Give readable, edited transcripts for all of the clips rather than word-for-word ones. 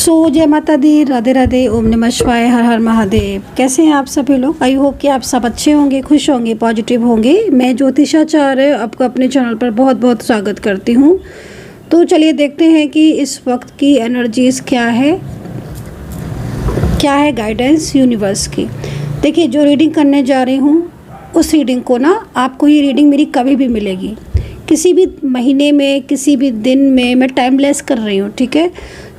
जय माता दी, राधे राधे, ओम नमः शिवाय, हर हर महादेव। कैसे हैं आप सभी लोग? आई होप कि आप सब अच्छे होंगे, खुश होंगे, पॉजिटिव होंगे। मैं ज्योतिषाचार्य आपको अपने चैनल पर बहुत बहुत स्वागत करती हूँ। तो चलिए देखते हैं कि इस वक्त की एनर्जीज क्या है गाइडेंस यूनिवर्स की। देखिए, जो रीडिंग करने जा रही हूँ उस रीडिंग को ना, आपको ये रीडिंग मेरी कभी भी मिलेगी, किसी भी महीने में, किसी भी दिन में। मैं टाइमलेस कर रही हूँ, ठीक है?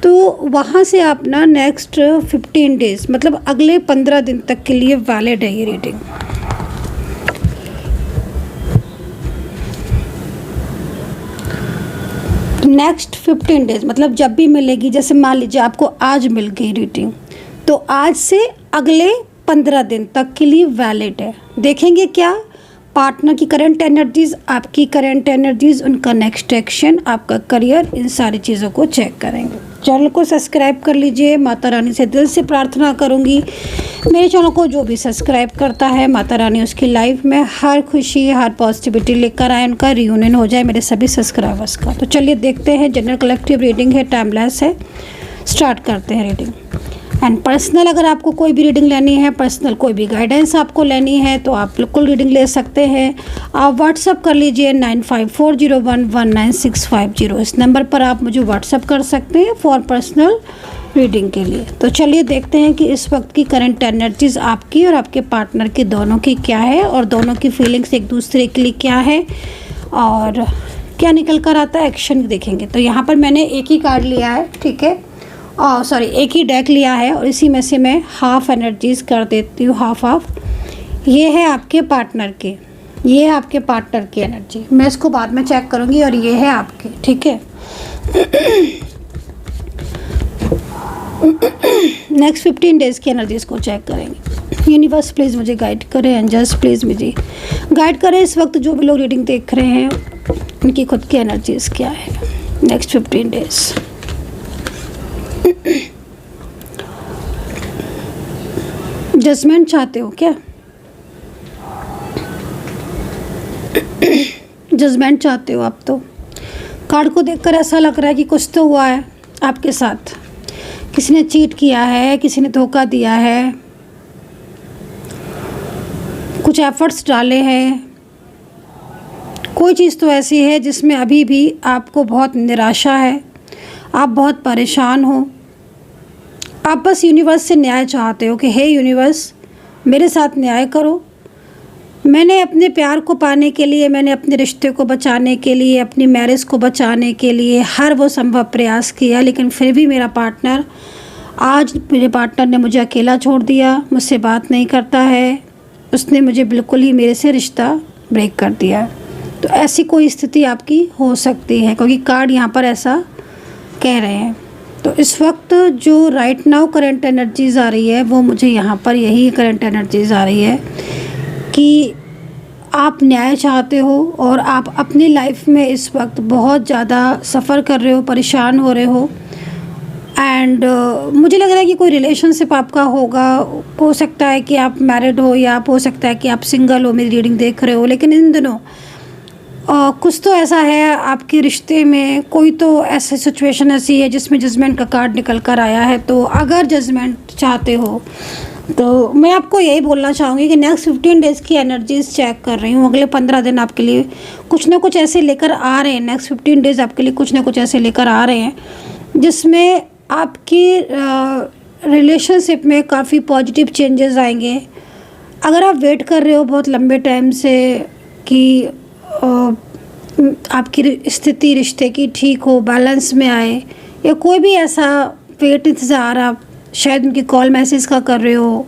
तो वहाँ से आप ना नेक्स्ट 15 डेज़, मतलब अगले 15 दिन तक के लिए वैलिड है ये रीडिंग। नेक्स्ट 15 डेज़ मतलब जब भी मिलेगी, जैसे मान लीजिए आपको आज मिल गई रीडिंग, तो आज से अगले 15 दिन तक के लिए वैलिड है। देखेंगे क्या पार्टनर की करंट एनर्जीज़, आपकी करंट एनर्जीज़, उनका नेक्स्ट एक्शन, आपका करियर, इन सारी चीज़ों को चेक करेंगे। चैनल को सब्सक्राइब कर लीजिए। माता रानी से दिल से प्रार्थना करूंगी, मेरे चैनल को जो भी सब्सक्राइब करता है, माता रानी उसकी लाइफ में हर खुशी, हर पॉजिटिविटी लेकर आए, उनका रियूनियन हो जाए मेरे सभी सब्सक्राइबर्स का। तो चलिए देखते हैं, जनरल कलेक्टिव रीडिंग है, टाइमलेस है। स्टार्ट करते हैं रीडिंग। एंड पर्सनल, अगर आपको कोई भी रीडिंग लेनी है, पर्सनल कोई भी गाइडेंस आपको लेनी है, तो आप बिल्कुल रीडिंग ले सकते हैं। आप व्हाट्सअप कर लीजिए 9540119650। इस नंबर पर आप मुझे व्हाट्सअप कर सकते हैं फॉर पर्सनल रीडिंग के लिए। तो चलिए देखते हैं कि इस वक्त की करंट एनर्जीज़ आपकी और आपके पार्टनर की दोनों की क्या है, और दोनों की फीलिंग्स एक दूसरे के लिए क्या है, और क्या निकल कर आता है, एक्शन देखेंगे। तो यहाँ पर मैंने एक ही कार्ड लिया है, ठीक है, एक ही डेक लिया है, और इसी में से मैं हाफ एनर्जीज कर देती हूँ, हाफ। ये है आपके पार्टनर के, ये है आपके पार्टनर की एनर्जी। मैं इसको बाद में चेक करूँगी, और ये है आपके, ठीक है। नेक्स्ट 15 डेज़ की एनर्जीज को चेक करेंगे। यूनिवर्स प्लीज़ मुझे गाइड करें, एंजल्स प्लीज़ मुझे गाइड करें। इस वक्त जो भी लोग रीडिंग देख रहे हैं, उनकी खुद की एनर्जीज क्या है नेक्स्ट 15 डेज़। जजमेंट चाहते हो क्या? जजमेंट चाहते हो आप? तो कार्ड को देखकर ऐसा लग रहा है कि कुछ तो हुआ है आपके साथ। किसी ने चीट किया है, किसी ने धोखा दिया है, कुछ एफर्ट्स डाले हैं। कोई चीज़ तो ऐसी है जिसमें अभी भी आपको बहुत निराशा है, आप बहुत परेशान हो। आप बस यूनिवर्स से न्याय चाहते हो कि हे यूनिवर्स, मेरे साथ न्याय करो। मैंने अपने प्यार को पाने के लिए, मैंने अपने रिश्ते को बचाने के लिए, अपनी मैरिज को बचाने के लिए हर वो संभव प्रयास किया, लेकिन फिर भी मेरे पार्टनर ने मुझे अकेला छोड़ दिया, मुझसे बात नहीं करता है, उसने मुझे बिल्कुल ही मेरे से रिश्ता ब्रेक कर दिया। तो ऐसी कोई स्थिति आपकी हो सकती है, क्योंकि कार्ड यहाँ पर ऐसा कह रहे हैं। तो इस वक्त जो राइट नाउ करंट एनर्जीज़ आ रही है, वो मुझे यहाँ पर यही करंट एनर्जीज़ आ रही है कि आप न्याय चाहते हो, और आप अपनी लाइफ में इस वक्त बहुत ज़्यादा सफ़र कर रहे हो, परेशान हो रहे हो। एंड मुझे लग रहा है कि कोई रिलेशनशिप आपका होगा। हो सकता है कि आप मैरिड हो, या हो सकता है कि आप सिंगल हो, मेरी रीडिंग देख रहे हो। लेकिन इन दिनों कुछ तो ऐसा है आपके रिश्ते में, कोई तो ऐसी सिचुएशन ऐसी है जिसमें जजमेंट का कार्ड निकल कर आया है। तो अगर जजमेंट चाहते हो, तो मैं आपको यही बोलना चाहूँगी कि नेक्स्ट 15 डेज़ की एनर्जीज चेक कर रही हूँ। अगले 15 दिन आपके लिए कुछ ना कुछ ऐसे लेकर आ रहे हैं। नेक्स्ट 15 डेज़ आपके लिए कुछ ना कुछ ऐसे लेकर आ रहे हैं जिसमें आपकी रिलेशनशिप में काफ़ी पॉजिटिव चेंजेस आएंगे। अगर आप वेट कर रहे हो बहुत लंबे टाइम से कि आपकी स्थिति रिश्ते की ठीक हो, बैलेंस में आए, या कोई भी ऐसा वेट इंतज़ार आप शायद उनकी कॉल मैसेज का कर रहे हो,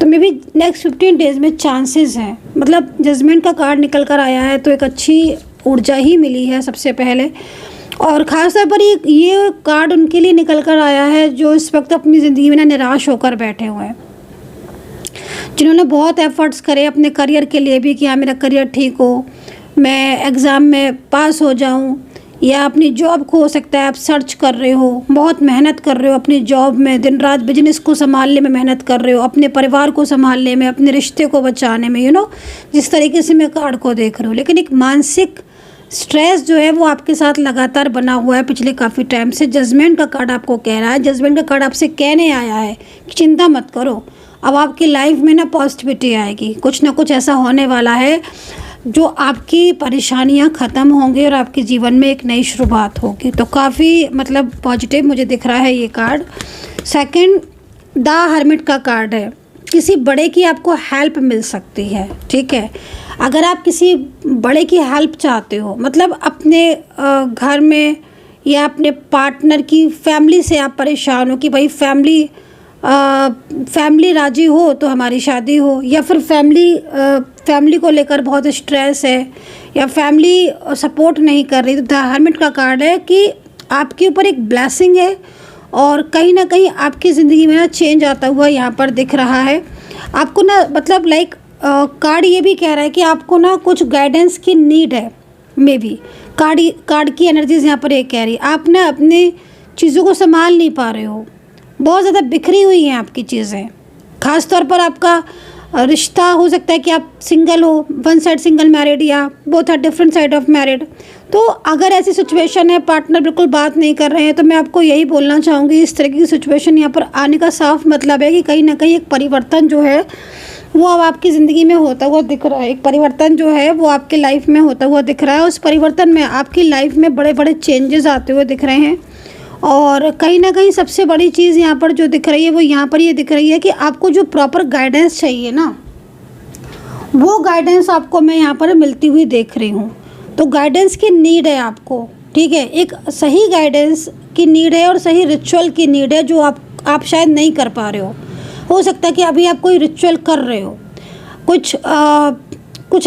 तो मे बी नेक्स्ट 15 डेज़ में चांसेस हैं। मतलब जजमेंट का कार्ड निकल कर आया है, तो एक अच्छी ऊर्जा ही मिली है सबसे पहले। और ख़ास तौर पर ये कार्ड उनके लिए निकल कर आया है जो इस वक्त अपनी ज़िंदगी में ना निराश होकर बैठे हुए हैं, जिन्होंने बहुत एफ़र्ट्स करे अपने करियर के लिए भी कि हाँ मेरा करियर ठीक हो, मैं एग्ज़ाम में पास हो जाऊं, या अपनी जॉब को हो सकता है आप सर्च कर रहे हो, बहुत मेहनत कर रहे हो अपनी जॉब में, दिन रात बिजनेस को संभालने में मेहनत कर रहे हो, अपने परिवार को संभालने में, अपने रिश्ते को बचाने में, जिस तरीके से मैं कार्ड को देख रही हूँ। लेकिन एक मानसिक स्ट्रेस जो है वो आपके साथ लगातार बना हुआ है पिछले काफ़ी टाइम से। जजमेंट का कार्ड आपको कह रहा है, जजमेंट का कार्ड आपसे कहने आया है कि चिंता मत करो, अब आपकी लाइफ में ना पॉजिटिविटी आएगी, कुछ ना कुछ ऐसा होने वाला है जो आपकी परेशानियां ख़त्म होंगी और आपके जीवन में एक नई शुरुआत होगी। तो काफ़ी मतलब पॉजिटिव मुझे दिख रहा है ये कार्ड। सेकंड, द हर्मिट का कार्ड है, किसी बड़े की आपको हेल्प मिल सकती है, ठीक है। अगर आप किसी बड़े की हेल्प चाहते हो, मतलब अपने घर में या अपने पार्टनर की फैमिली से आप परेशान हो कि भाई फैमिली राजी हो तो हमारी शादी हो, या फिर फैमिली को लेकर बहुत स्ट्रेस है या फैमिली सपोर्ट नहीं कर रही, तो द हर्मिट का कार्ड है कि आपके ऊपर एक ब्लेसिंग है और कहीं ना कहीं आपकी ज़िंदगी में ना चेंज आता हुआ यहाँ पर दिख रहा है। आपको ना मतलब लाइक कार्ड ये भी कह रहा है कि आपको ना कुछ गाइडेंस की नीड है, मे बी कार्ड की एनर्जीज यहाँ पर ये कह रही है आप ना अपने चीज़ों को संभाल नहीं पा रहे हो, बहुत ज़्यादा बिखरी हुई हैं आपकी चीज़ें। ख़ास तौर पर आपका रिश्ता हो सकता है कि आप सिंगल हो, वन साइड सिंगल मैरिड या both are different side of married. तो अगर ऐसी सिचुएशन है, पार्टनर बिल्कुल बात नहीं कर रहे हैं, तो मैं आपको यही बोलना चाहूँगी, इस तरह की सिचुएशन यहाँ पर आने का साफ मतलब है कि कहीं ना कहीं एक परिवर्तन जो है वो अब आपकी ज़िंदगी में होता हुआ दिख रहा है। एक परिवर्तन जो है वो आपके लाइफ में होता हुआ दिख रहा है। उस परिवर्तन में आपकी लाइफ में बड़े बड़े चेंजेस आते हुए दिख रहे हैं। और कहीं ना कहीं सबसे बड़ी चीज़ यहाँ पर जो दिख रही है वो यहाँ पर ये दिख रही है कि आपको जो प्रॉपर गाइडेंस चाहिए ना, वो गाइडेंस आपको मैं यहाँ पर मिलती हुई देख रही हूँ। तो गाइडेंस की नीड है आपको, ठीक है, एक सही गाइडेंस की नीड है और सही रिचुअल की नीड है जो आप शायद नहीं कर पा रहे हो सकता है कि अभी आप कोई रिचुअल कर रहे हो, कुछ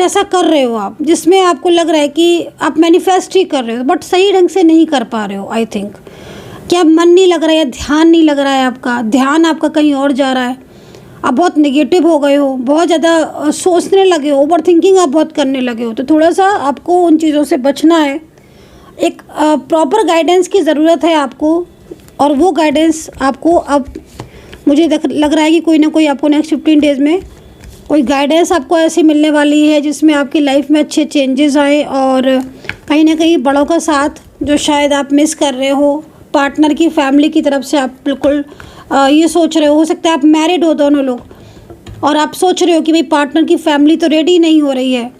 ऐसा कर रहे हो आप जिसमें आपको लग रहा है कि आप मैनिफेस्ट ही कर रहे हो, बट सही ढंग से नहीं कर पा रहे हो। आई थिंक कि अब मन नहीं लग रहा है या ध्यान नहीं लग रहा है, आपका ध्यान आपका कहीं और जा रहा है, आप बहुत नेगेटिव हो गए हो, बहुत ज़्यादा सोचने लगे हो, ओवर थिंकिंग आप बहुत करने लगे हो। तो थोड़ा सा आपको उन चीज़ों से बचना है। एक प्रॉपर गाइडेंस की ज़रूरत है आपको, और वो गाइडेंस आपको अब मुझे लग रहा है कि कोई ना कोई आपको नेक्स्ट 15 डेज़ में कोई गाइडेंस आपको ऐसी मिलने वाली है जिसमें आपकी लाइफ में अच्छे चेंजेस आए, और कहीं ना कहीं बड़ों का साथ जो शायद आप मिस कर रहे हो, पार्टनर की फैमिली की तरफ से आप बिल्कुल ये सोच रहे हो सकता है आप मैरिड हो दोनों लोग, और आप सोच रहे हो कि भाई पार्टनर की फैमिली तो रेडी नहीं हो रही है,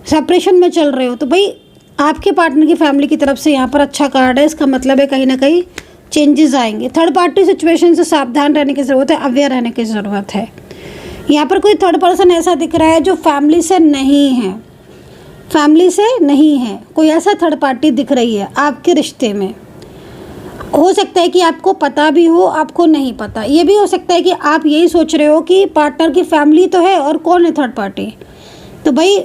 सेपरेशन में चल रहे हो, तो भाई आपके पार्टनर की फैमिली की तरफ से यहाँ पर अच्छा कार्ड है। इसका मतलब है कहीं ना कहीं चेंजेस आएंगे। थर्ड पार्टी सिचुएशन से सावधान रहने की ज़रूरत है, अवेयर रहने की ज़रूरत है। यहाँ पर कोई थर्ड पर्सन ऐसा दिख रहा है जो फैमिली से नहीं है, कोई ऐसा थर्ड पार्टी दिख रही है आपके रिश्ते में। हो सकता है कि आपको पता भी हो, आपको नहीं पता, ये भी हो सकता है कि आप यही सोच रहे हो कि पार्टनर की फैमिली तो है और कौन है थर्ड पार्टी। तो भाई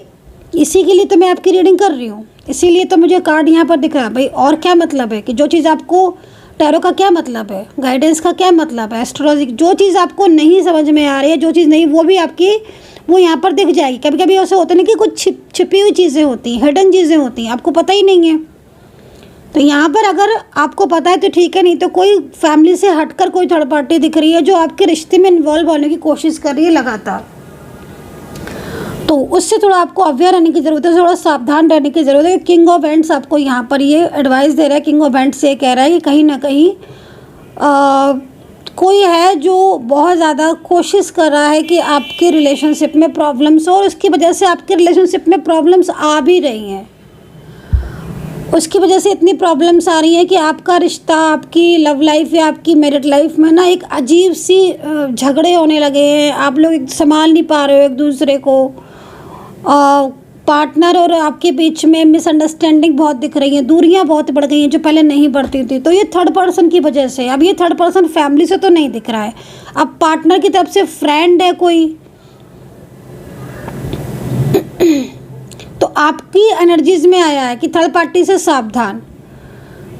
इसी के लिए तो मैं आपकी रीडिंग कर रही हूँ, इसीलिए तो मुझे कार्ड यहाँ पर दिख रहा है। भाई और क्या मतलब है कि जो चीज़ आपको, टैरो का क्या मतलब है, गाइडेंस का क्या मतलब है, एस्ट्रोलॉजी, जो चीज़ आपको नहीं समझ में आ रही है, जो चीज़ नहीं, वो भी आपकी वो यहाँ पर दिख जाएगी। कभी कभी ऐसा होता है ना कि कुछ छिपी हुई चीज़ें होती हैं, हिडन चीज़ें होती हैं, आपको पता ही नहीं है। तो यहाँ पर अगर आपको पता है तो ठीक है, नहीं तो कोई फैमिली से हटकर कोई थर्ड पार्टी दिख रही है जो आपके रिश्ते में इन्वॉल्व होने की कोशिश कर रही है लगातार। तो उससे थोड़ा आपको अवेयर रहने की ज़रूरत है, थोड़ा सावधान रहने की ज़रूरत है। किंग ऑफ एंड्स आपको यहाँ पर ये एडवाइस दे रहा है। किंग ऑफ एंड्स ये कह रहा है कि कहीं ना कहीं कोई है जो बहुत ज़्यादा कोशिश कर रहा है कि आपके रिलेशनशिप में प्रॉब्लम्स हो, और उसकी वजह से आपके रिलेशनशिप में प्रॉब्लम्स आ भी रही हैं। उसकी वजह से इतनी प्रॉब्लम्स आ रही हैं कि आपका रिश्ता, आपकी लव लाइफ या आपकी मैरिड लाइफ में ना एक अजीब सी झगड़े होने लगे हैं। आप लोग संभाल नहीं पा रहे हो एक दूसरे को, पार्टनर और आपके बीच में मिसअंडरस्टैंडिंग बहुत दिख रही है, दूरियां बहुत बढ़ गई हैं जो पहले नहीं बढ़ती थी। तो ये थर्ड पर्सन की वजह से, अब ये थर्ड पर्सन फैमिली से तो नहीं दिख रहा है, अब पार्टनर की तरफ से फ्रेंड है कोई, तो आपकी एनर्जीज में आया है कि थर्ड पार्टी से सावधान।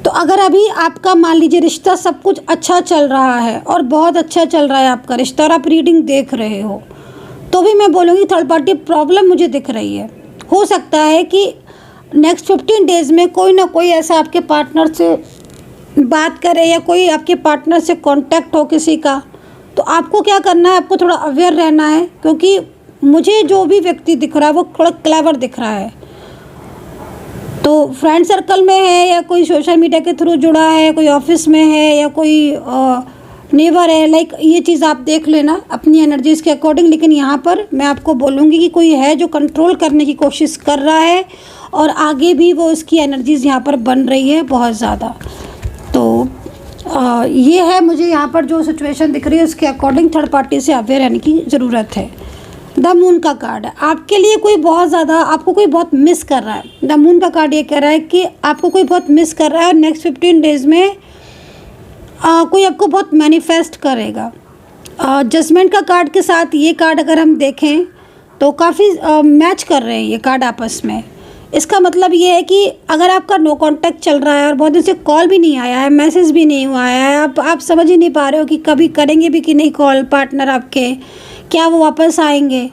तो अगर अभी आपका मान लीजिए रिश्ता सब कुछ अच्छा चल रहा है और बहुत अच्छा चल रहा है आपका रिश्ता, और आप रीडिंग देख रहे हो, तो भी मैं बोलूँगी थर्ड पार्टी प्रॉब्लम मुझे दिख रही है। हो सकता है कि नेक्स्ट 15 डेज़ में कोई ना कोई ऐसा आपके पार्टनर से बात करे या कोई आपके पार्टनर से कांटेक्ट हो किसी का। तो आपको क्या करना है, आपको थोड़ा अवेयर रहना है, क्योंकि मुझे जो भी व्यक्ति दिख रहा है वो थोड़ा क्लेवर दिख रहा है। तो फ्रेंड सर्कल में है या कोई सोशल मीडिया के थ्रू जुड़ा है, कोई ऑफिस में है या कोई नेबर है, लाइक ये चीज़ आप देख लेना अपनी एनर्जीज़ के अकॉर्डिंग। लेकिन यहाँ पर मैं आपको बोलूँगी कि कोई है जो कंट्रोल करने की कोशिश कर रहा है और आगे भी वो उसकी एनर्जीज़ यहाँ पर बन रही है बहुत ज़्यादा। तो ये है, मुझे यहाँ पर जो सिचुएशन दिख रही है उसके अकॉर्डिंग थर्ड पार्टी से अवेयर रहने की ज़रूरत है। द मून का कार्ड है आपके लिए, कोई बहुत ज़्यादा आपको कोई बहुत मिस कर रहा है। द मून का कार्ड ये कह रहा है कि आपको कोई बहुत मिस कर रहा है और नेक्स्ट 15 डेज़ में कोई आपको बहुत मैनिफेस्ट करेगा। जजमेंट का कार्ड के साथ ये कार्ड अगर हम देखें तो काफ़ी मैच कर रहे हैं ये कार्ड आपस में। इसका मतलब ये है कि अगर आपका नो कांटेक्ट चल रहा है और बहुत दिन से कॉल भी नहीं आया है, मैसेज भी नहीं हुआ है, आप समझ ही नहीं पा रहे हो कि कभी करेंगे भी कि नहीं कॉल पार्टनर आपके, क्या वो वापस आएंगे,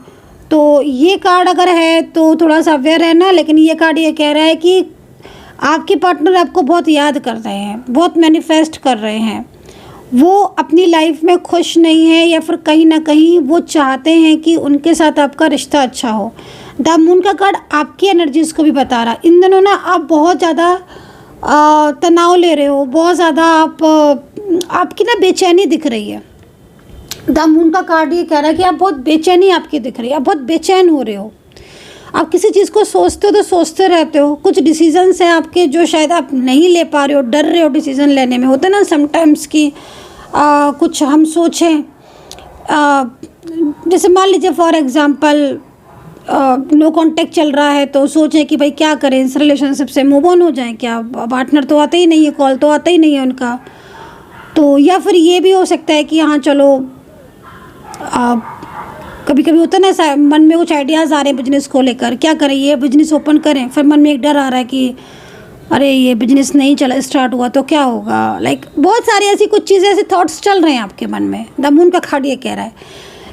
तो ये कार्ड अगर है तो थोड़ा सा अवेयर रहना। लेकिन ये कार्ड ये कह रहा है कि आपके पार्टनर आपको बहुत याद कर रहे हैं, बहुत मैनिफेस्ट कर रहे हैं, वो अपनी लाइफ में खुश नहीं है या फिर कहीं ना कहीं वो चाहते हैं कि उनके साथ आपका रिश्ता अच्छा हो। द मून का कार्ड आपकी एनर्जीज़ को भी बता रहा है। इन दिनों ना आप बहुत ज़्यादा तनाव ले रहे हो, बहुत ज़्यादा आपकी ना बेचैनी दिख रही है। द मून का कार्ड ये कह रहा है कि आप बहुत बेचैनी आपकी दिख रही है, आप बहुत बेचैन हो रहे हो, आप किसी चीज़ को सोचते हो तो सोचते रहते हो। कुछ डिसीजंस हैं आपके जो शायद आप नहीं ले पा रहे हो, डर रहे हो डिसीजन लेने में। होता है ना समटाइम्स कि कुछ हम सोचें, जैसे मान लीजिए फॉर एग्जांपल नो कांटेक्ट चल रहा है तो सोचें कि भाई क्या करें, इस रिलेशनशिप से मूव ऑन हो जाएं क्या, पार्टनर तो आते ही नहीं है, कॉल तो आता ही नहीं है उनका। तो या फिर ये भी हो सकता है कि हाँ चलो कभी कभी होता है ना ऐसा, मन में कुछ आइडियाज़ आ रहे हैं बिजनेस को लेकर, क्या करें, ये बिजनेस ओपन करें, फिर मन में एक डर आ रहा है कि अरे ये बिजनेस नहीं चला, स्टार्ट हुआ तो क्या होगा। लाइक बहुत सारी ऐसी कुछ चीज़ें, ऐसे थॉट्स चल रहे हैं आपके मन में। द मून का कार्ड ये कह रहा है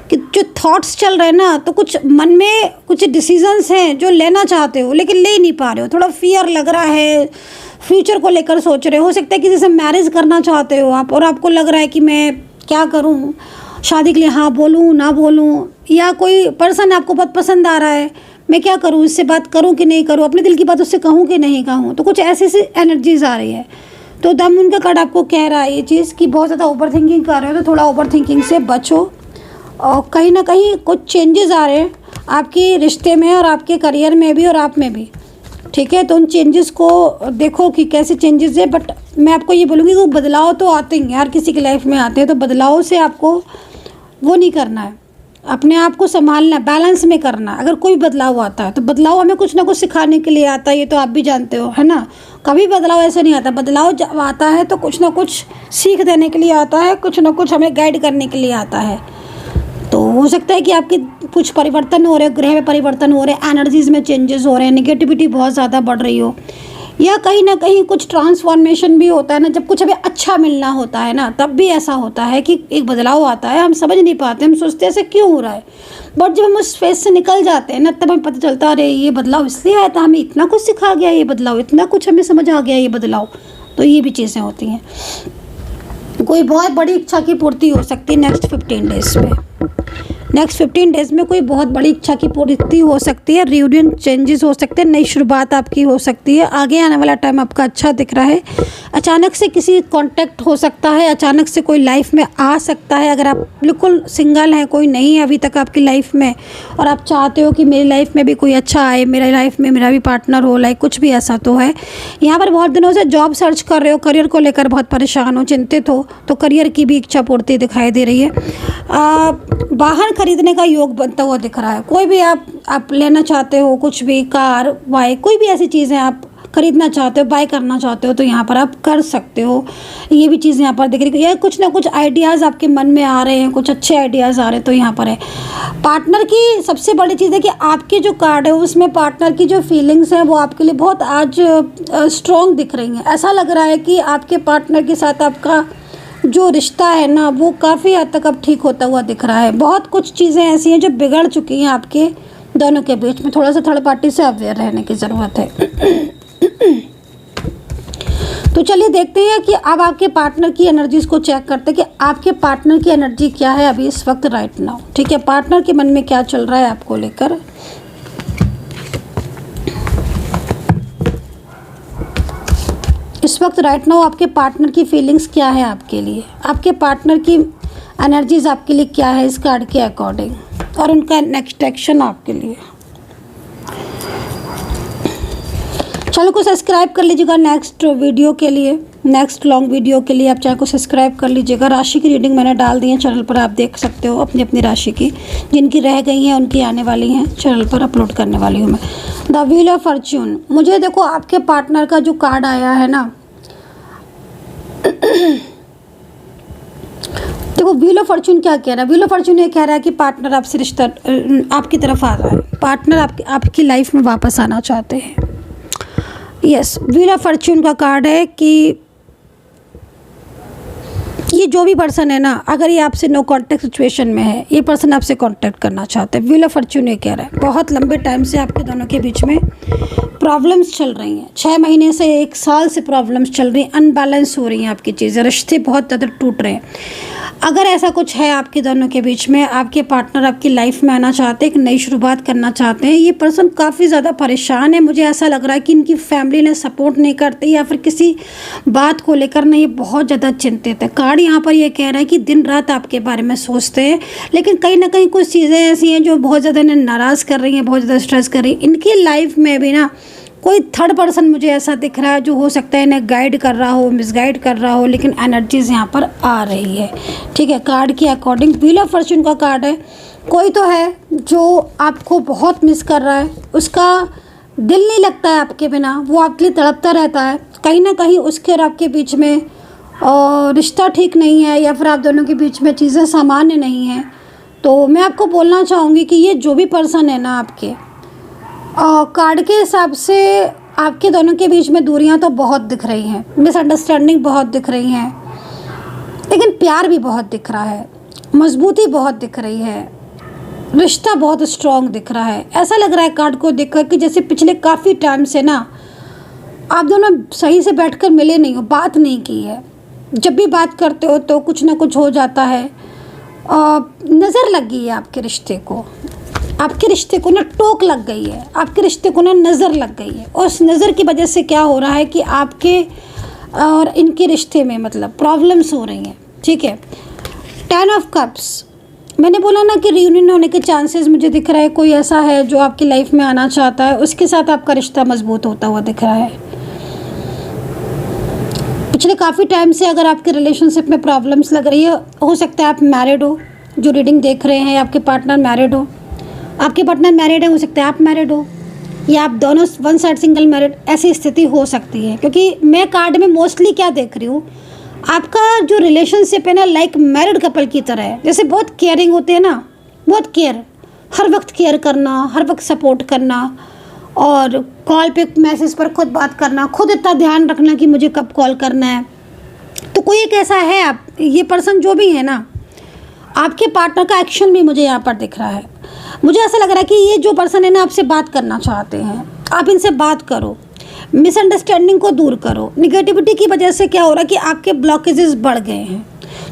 कि जो थॉट्स चल रहे हैं ना, तो कुछ मन में कुछ डिसीजंस हैं जो लेना चाहते हो लेकिन ले नहीं पा रहे हो, थोड़ा फियर लग रहा है, फ्यूचर को लेकर सोच रहे हो सकता है किसी से मैरिज करना चाहते हो आप और आपको लग रहा है कि मैं क्या करूं, शादी के लिए हाँ बोलूं ना बोलूं, या कोई पर्सन आपको बहुत पसंद आ रहा है, मैं क्या करूं, इससे बात करूं कि नहीं करूं, अपने दिल की बात उससे कहूं कि नहीं कहूं। तो कुछ ऐसी सी एनर्जीज आ रही है। तो द मून का कार्ड आपको कह रहा है ये चीज़ कि बहुत ज़्यादा ओवर थिंकिंग कर रहे हो तो थोड़ा ओवर थिंकिंग से बचो। और कहीं ना कहीं कुछ चेंजेस आ रहे हैं आपके रिश्ते में और आपके करियर में भी और आप में भी, ठीक है। तो उन चेंजेस को देखो कि कैसे चेंजेस है। बट मैं आपको ये बोलूँगी कि बदलाव तो आते ही हैं, हर किसी की लाइफ में आते हैं, तो बदलाव से आपको वो नहीं करना है, अपने आप को संभालना, बैलेंस में करना। अगर कोई बदलाव आता है तो बदलाव हमें कुछ ना कुछ सिखाने के लिए आता है, ये तो आप भी जानते हो, है ना। कभी बदलाव ऐसे नहीं आता, बदलाव जब आता है तो कुछ ना कुछ सीख देने के लिए आता है, कुछ ना कुछ हमें गाइड करने के लिए आता है। तो हो सकता है कि आपके कुछ परिवर्तन हो रहे, ग्रह में परिवर्तन हो रहे, एनर्जीज़ में चेंजेस हो रहे हैं, नेगेटिविटी बहुत ज़्यादा बढ़ रही हो, या कहीं ना कहीं कुछ ट्रांसफॉर्मेशन भी होता है ना, जब कुछ हमें अच्छा मिलना होता है ना, तब भी ऐसा होता है कि एक बदलाव आता है, हम समझ नहीं पाते, हम सोचते हैं ऐसे क्यों हो रहा है, बट जब हम उस फेज से निकल जाते हैं ना, तब हमें पता चलता है अरे ये बदलाव इसलिए आया था, हमें इतना कुछ सिखा गया ये बदलाव, इतना कुछ हमें समझ आ गया ये बदलाव। तो ये भी चीज़ें होती हैं। कोई बहुत बड़ी इच्छा की पूर्ति हो सकती है नेक्स्ट 15 डेज़ में। नेक्स्ट 15 डेज़ में कोई बहुत बड़ी इच्छा की पूर्ति हो सकती है, रियूनियन चेंजेस हो सकते हैं, नई शुरुआत आपकी हो सकती है, आगे आने वाला टाइम आपका अच्छा दिख रहा है। अचानक से किसी कांटेक्ट हो सकता है, अचानक से कोई लाइफ में आ सकता है। अगर आप बिल्कुल सिंगल हैं, कोई नहीं है अभी तक आपकी लाइफ में, और आप चाहते हो कि मेरी लाइफ में भी कोई अच्छा आए, मेरी लाइफ में मेरा भी पार्टनर हो, लाइक कुछ भी ऐसा तो है। यहाँ पर बहुत दिनों से जॉब सर्च कर रहे हो, करियर को लेकर बहुत परेशान हो, चिंतित हो, तो करियर की भी इच्छा पूर्ति दिखाई दे रही है। वाहन खरीदने का योग बनता हुआ दिख रहा है। कोई भी आप लेना चाहते हो, कुछ भी कार, बाइक, कोई भी ऐसी चीज़ें आप खरीदना चाहते हो, बाय करना चाहते हो, तो यहाँ पर आप कर सकते हो। ये भी चीज़ यहाँ पर दिख रही है। कुछ ना कुछ आइडियाज़ आपके मन में आ रहे हैं, कुछ अच्छे आइडियाज़ आ रहे हैं, तो यहाँ पर है। पार्टनर की सबसे बड़ी चीज़ है कि आपके जो कार्ड है उसमें पार्टनर की जो फीलिंग्स हैं वो आपके लिए बहुत आज स्ट्रॉन्ग दिख रही हैं। ऐसा लग रहा है कि आपके पार्टनर के साथ आपका जो रिश्ता है ना, वो काफ़ी हद तक अब ठीक होता हुआ दिख रहा है। बहुत कुछ चीज़ें ऐसी हैं जो बिगड़ चुकी हैं आपके दोनों के बीच में। थोड़ा सा थर्ड पार्टी से अवेयर रहने की ज़रूरत है। तो चलिए देखते हैं कि अब आपके पार्टनर की एनर्जीज़ को चेक करते हैं कि आपके पार्टनर की एनर्जी क्या है अभी इस वक्त, राइट नाउ। ठीक है, पार्टनर के मन में क्या चल रहा है आपको लेकर। इस वक्त राइट नाउ आपके पार्टनर की फीलिंग्स क्या है आपके लिए, आपके पार्टनर की एनर्जीज आपके लिए क्या है इस कार्ड के अकॉर्डिंग, और उनका नेक्स्ट एक्शन आपके लिए। चैनल को सब्सक्राइब कर लीजिएगा नेक्स्ट वीडियो के लिए, नेक्स्ट लॉन्ग वीडियो के लिए आप चैनल को सब्सक्राइब कर लीजिएगा। राशि की रीडिंग मैंने डाल दी है चैनल पर, आप देख सकते हो अपनी अपनी राशि की, जिनकी रह गई हैं उनकी आने वाली हैं, चैनल पर अपलोड करने वाली हूँ मैं। द व्हील ऑफ फॉर्च्यून, मुझे देखो आपके पार्टनर का जो कार्ड आया है ना, देखो व्हील ऑफ फॉर्च्यून क्या कह रहा है, व्हील ऑफ फॉर्च्यून ये कह रहा है कि पार्टनर आपसे रिश्ता आपकी तरफ आ रहा है, पार्टनर आपकी लाइफ में वापस आना चाहते हैं। यस, व्हील ऑफ फॉर्च्यून का कार्ड है कि ये जो भी पर्सन है ना, अगर ये आपसे नो कांटेक्ट सिचुएशन में है, ये पर्सन आपसे कांटेक्ट करना चाहते हैं। व्हील ऑफ फॉर्च्यून ये कह रहा है बहुत लंबे टाइम से आपके दोनों के बीच में प्रॉब्लम्स चल रही हैं, 6 महीने से 1 साल से प्रॉब्लम्स चल रही हैं, अनबैलेंस हो रही हैं आपकी चीज़ें, रिश्ते बहुत ज़्यादा टूट रहे हैं। अगर ऐसा कुछ है आपके दोनों के बीच में, आपके पार्टनर आपकी लाइफ में आना चाहते हैं, एक नई शुरुआत करना चाहते हैं, ये पर्सन काफ़ी ज़्यादा परेशान है। मुझे ऐसा लग रहा है कि इनकी फैमिली ने सपोर्ट नहीं करती, या फिर किसी बात को लेकर ना ये बहुत ज़्यादा चिंतित है। कार्ड यहाँ पर ये कह रहा है कि दिन रात आपके बारे में सोचते हैं, लेकिन कहीं ना कहीं कुछ चीज़ें ऐसी हैं जो बहुत ज़्यादा इन्हें नाराज़ कर रही हैं, बहुत ज़्यादा स्ट्रेस कर रही है। इनकी लाइफ में भी ना कोई थर्ड पर्सन मुझे ऐसा दिख रहा है जो हो सकता है इन्हें गाइड कर रहा हो, मिसगाइड कर रहा हो, लेकिन एनर्जीज यहाँ पर आ रही है। ठीक है, कार्ड के अकॉर्डिंग व्हील ऑफ फॉर्च्यून का कार्ड है। कोई तो है जो आपको बहुत मिस कर रहा है, उसका दिल नहीं लगता है आपके बिना, वो आपके लिए तड़पता रहता है। कहीं ना कहीं उसके और आपके बीच में रिश्ता ठीक नहीं है, या फिर आप दोनों के बीच में चीज़ें सामान्य नहीं हैं। तो मैं आपको बोलना चाहूँगी कि ये जो भी पर्सन है ना आपके कार्ड के हिसाब से, आपके दोनों के बीच में दूरियां तो बहुत दिख रही हैं, मिसअंडरस्टैंडिंग बहुत दिख रही हैं, लेकिन प्यार भी बहुत दिख रहा है, मजबूती बहुत दिख रही है, रिश्ता बहुत स्ट्रॉन्ग दिख रहा है। ऐसा लग रहा है कार्ड को देखकर कि जैसे पिछले काफ़ी टाइम से ना आप दोनों सही से बैठकर मिले नहीं हो, बात नहीं की है। जब भी बात करते हो तो कुछ ना कुछ हो जाता है। नज़र लग गई है आपके रिश्ते को, आपके रिश्ते को ना टोक लग गई है, आपके रिश्ते को ना नज़र लग गई है। और उस नज़र की वजह से क्या हो रहा है कि आपके और इनके रिश्ते में मतलब प्रॉब्लम्स हो रही हैं। ठीक है, 10 ऑफ कप्स, मैंने बोला ना कि रियूनियन होने के चांसेस मुझे दिख रहा है। कोई ऐसा है जो आपकी लाइफ में आना चाहता है, उसके साथ आपका रिश्ता मजबूत होता हुआ दिख रहा है। पिछले काफ़ी टाइम से अगर आपके रिलेशनशिप में प्रॉब्लम्स लग रही है, हो सकता है आप मैरिड हो, जो रीडिंग देख रहे हैं, आपके पार्टनर मैरिड हो, आपके पार्टनर मैरिड है, हो सकता है आप मैरिड हो, या आप दोनों वन साइड सिंगल मैरिड, ऐसी स्थिति हो सकती है। क्योंकि मैं कार्ड में मोस्टली क्या देख रही हूँ, आपका जो रिलेशनशिप है ना लाइक मैरिड कपल की तरह है। जैसे बहुत केयरिंग होते हैं ना, बहुत केयर, हर वक्त केयर करना, हर वक्त सपोर्ट करना, और कॉल पे मैसेज पर खुद बात करना, खुद इतना ध्यान रखना कि मुझे कब कॉल करना है। तो कोई एक ऐसा है, आप ये पर्सन जो भी है ना, आपके पार्टनर का एक्शन भी मुझे यहाँ पर दिख रहा है। मुझे ऐसा लग रहा है कि ये जो पर्सन है ना आपसे बात करना चाहते हैं, आप इनसे बात करो, मिसअंडरस्टैंडिंग को दूर करो। निगेटिविटी की वजह से क्या हो रहा है कि आपके ब्लॉकेजेस बढ़ गए हैं।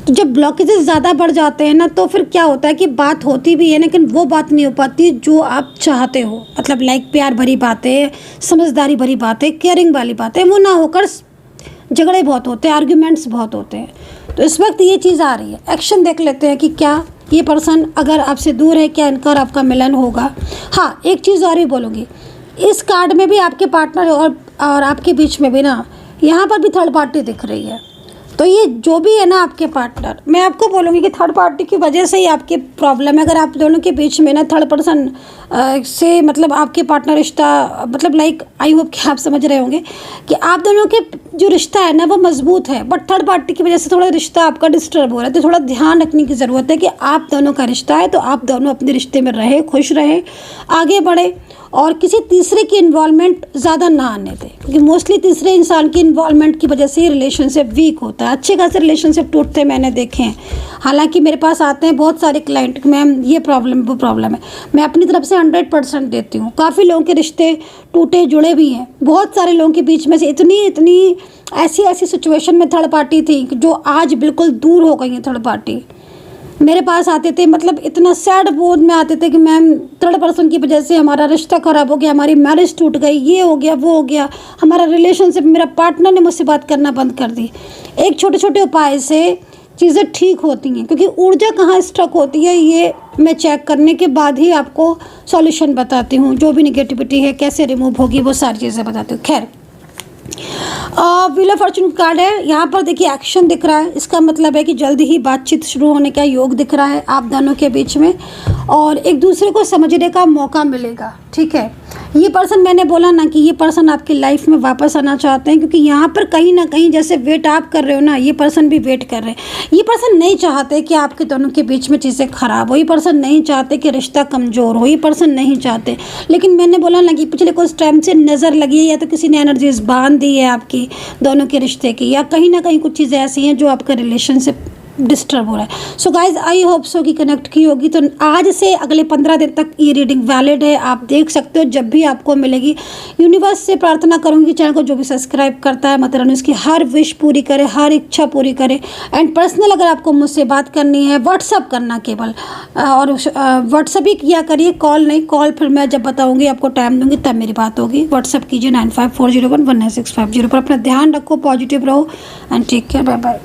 तो जब ब्लॉकेजेस ज़्यादा बढ़ जाते हैं ना, तो फिर क्या होता है कि बात होती भी है, लेकिन वो बात नहीं हो पाती जो आप चाहते हो। मतलब लाइक प्यार भरी बातें, समझदारी भरी बातें, केयरिंग वाली बातें, वो ना होकर झगड़े बहुत होते हैं, आर्ग्यूमेंट्स बहुत होते हैं। तो इस वक्त ये चीज़ आ रही है। एक्शन देख लेते हैं कि क्या ये पर्सन अगर आपसे दूर है, क्या इनका और आपका मिलन होगा। हाँ, एक चीज़ और ही बोलूँगी, इस कार्ड में भी आपके पार्टनर और आपके बीच में भी ना यहाँ पर भी थर्ड पार्टी दिख रही है। तो ये जो भी है ना आपके पार्टनर, मैं आपको बोलूँगी कि थर्ड पार्टी की वजह से ही आपके प्रॉब्लम है। अगर आप दोनों के बीच में ना थर्ड पर्सन से मतलब आपके पार्टनर रिश्ता मतलब लाइक आई होप कि आप समझ रहे होंगे कि आप दोनों के जो रिश्ता है ना वो मजबूत है, बट थर्ड पार्टी की वजह से थोड़ा रिश्ता आपका डिस्टर्ब हो रहा है। तो थोड़ा ध्यान रखने की ज़रूरत है कि आप दोनों का रिश्ता है तो आप दोनों अपने रिश्ते में रहे, खुश रहे, आगे बढ़े, और किसी तीसरे की इन्वॉल्वमेंट ज़्यादा ना आने दें। क्योंकि मोस्टली तीसरे इंसान की इन्वॉल्वमेंट की वजह से ये रिलेशनशिप वीक होता है। अच्छे खासे रिलेशनशिप टूटते मैंने देखे हैं। हालांकि मेरे पास आते हैं बहुत सारे क्लाइंट, मैम ये प्रॉब्लम वो प्रॉब्लम है, मैं अपनी तरफ से 100% देती हूँ। काफ़ी लोगों के रिश्ते टूटे जुड़े भी हैं। बहुत सारे लोगों के बीच में से इतनी ऐसी सिचुएशन में थर्ड पार्टी थी जो आज बिल्कुल दूर हो गई है थर्ड पार्टी। मेरे पास आते थे, मतलब इतना सैड मोड में आते थे कि मैम थर्ड पर्सन की वजह से हमारा रिश्ता ख़राब हो गया, हमारी मैरिज टूट गई, ये हो गया वो हो गया, हमारा रिलेशनशिप, मेरा पार्टनर ने मुझसे बात करना बंद कर दी। एक छोटे छोटे उपाय से चीज़ें ठीक होती हैं, क्योंकि ऊर्जा कहाँ स्ट्रक होती है ये मैं चेक करने के बाद ही आपको सॉल्यूशन बताती हूँ। जो भी निगेटिविटी है कैसे रिमूव होगी वो सारी चीज़ें बताती हूँ। खैर, व्हील ऑफ फॉर्चून कार्ड है, यहाँ पर देखिए एक्शन दिख रहा है, इसका मतलब है कि जल्दी ही बातचीत शुरू होने का योग दिख रहा है आप दोनों के बीच में, और एक दूसरे को समझने का मौका मिलेगा। ठीक है, ये पर्सन, मैंने बोला ना कि ये पर्सन आपकी लाइफ में वापस आना चाहते हैं, क्योंकि यहाँ पर कहीं ना कहीं जैसे वेट आप कर रहे हो ना, ये पर्सन भी वेट कर रहे हैं। ये पर्सन नहीं चाहते कि आपके दोनों के बीच में चीज़ें खराब हो, ये पर्सन नहीं चाहते कि रिश्ता कमज़ोर हो, ये पर्सन नहीं चाहते। लेकिन मैंने बोला ना कि पिछले कुछ टाइम से नज़र लगी है, या तो किसी ने एनर्जीज बांध दी है आपकी दोनों के रिश्ते की, या कहीं ना कहीं कुछ चीज़ें ऐसी हैं जो आपका रिलेशनशिप डिस्टर्ब हो रहा है। So guys, I hope so कि कनेक्ट की होगी। तो आज से अगले 15 दिन तक ये रीडिंग वैलिड है, आप देख सकते हो जब भी आपको मिलेगी। यूनिवर्स से प्रार्थना करूंगी चैनल को जो भी सब्सक्राइब करता है, माता रानी उसकी हर विश पूरी करे, हर इच्छा पूरी करे। एंड पर्सनल अगर आपको मुझसे बात करनी है, व्हाट्सअप करना केवल, और व्हाट्सअप ही किया करिए, कॉल नहीं। कॉल फिर मैं जब बताऊँगी, आपको टाइम दूँगी तब मेरी बात होगी। व्हाट्सअप कीजिए 9540119650 पर। अपना ध्यान रखो, पॉजिटिव रहो and take care, bye bye.